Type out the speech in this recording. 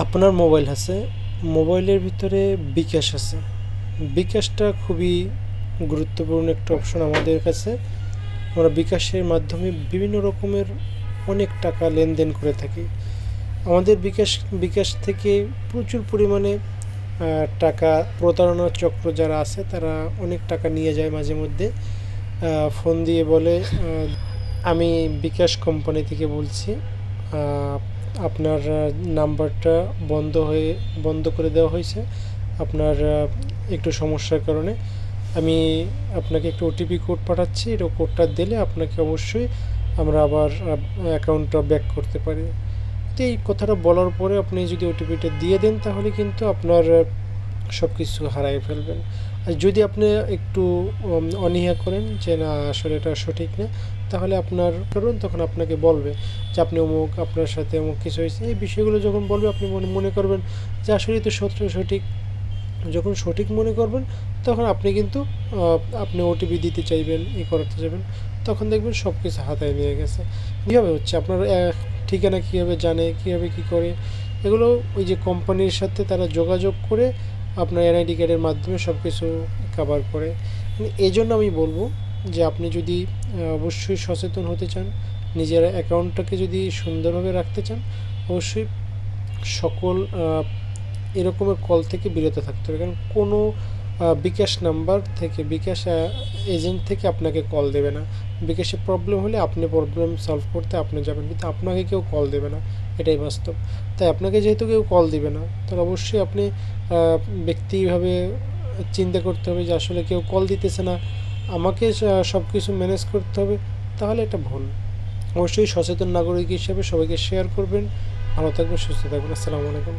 আপনার মোবাইল আছে, মোবাইলের ভিতরে বিকাশ আছে। বিকাশটা খুবই গুরুত্বপূর্ণ একটা অপশন আমাদের কাছে। আমরা বিকাশের মাধ্যমে বিভিন্ন রকমের অনেক টাকা লেনদেন করে থাকি। আমাদের বিকাশ বিকাশ থেকে প্রচুর পরিমাণে টাকা প্রতারণা চক্র যারা আছে তারা অনেক টাকা নিয়ে যায় মাঝে মধ্যে। ফোন দিয়ে বলে, আমি বিকাশ কোম্পানি থেকে বলছি, আপনার নাম্বারটা বন্ধ করে দেওয়া হয়েছে আপনার একটু সমস্যার কারণে। আমি আপনাকে একটু ওটিপি কোড পাঠাচ্ছি, এটা কোডটা দিলে আপনাকে অবশ্যই আমরা আবার অ্যাকাউন্টটা ব্যাক করতে পারি। তো এই কথাটা বলার পরে আপনি যদি ওটিপিটা দিয়ে দেন তাহলে কিন্তু আপনার সব কিছু হারিয়ে ফেলবেন। আর যদি আপনি একটু অনীহা করেন যে না আসলে এটা সঠিক না, তাহলে আপনার করুন, তখন আপনাকে বলবে যে আপনি অমুক, আপনার সাথে অমুক কিছু হয়েছে। এই বিষয়গুলো যখন বলবে আপনি মনে করবেন যে আসলেই তো সঠিক। যখন সঠিক মনে করবেন তখন আপনি কিন্তু আপনি ওটিপি দিতে চাইবেন, করাতে যাবেন, তখন দেখবেন সব কিছু হাতায় নিয়ে গেছে। কীভাবে হচ্ছে আপনার ঠিকানা কীভাবে জানে, কীভাবে কী করে, এগুলো ওই যে কোম্পানির সাথে তারা যোগাযোগ করে আপনার এনআইডি কার্ডের মাধ্যমে সব কিছু কভার করে। এই জন্য আমি বলবো যে আপনি যদি অবশ্যই সচেতন হতে চান, নিজের অ্যাকাউন্টটাকে যদি সুন্দরভাবে রাখতে চান, অবশ্যই সকল এরকমের কল থেকে বিরত থাকতে হবে। কারণ কোনো বিকাশ নাম্বার থেকে, বিকাশ এজেন্ট থেকে আপনাকে কল দেবে না। বিকাশে প্রবলেম হলে আপনি প্রবলেম সলভ করতে আপনি যাবেন, কিন্তু আপনাকে কেউ কল দেবে না, এটাই বাস্তব। তাই আপনাকে যেহেতু কেউ কল দিবে না, তাহলে অবশ্যই আপনি ব্যক্তিভাবে চিন্তা করতে হবে যে আসলে কেউ কল দিতেছে না, আমাকে সব কিছু ম্যানেজ করতে হবে, তাহলে এটা ভুল। অবশ্যই সচেতন নাগরিক হিসেবে সবাইকে শেয়ার করবেন। ভালো থাকবেন, সুস্থ থাকবেন। আসসালামু আলাইকুম।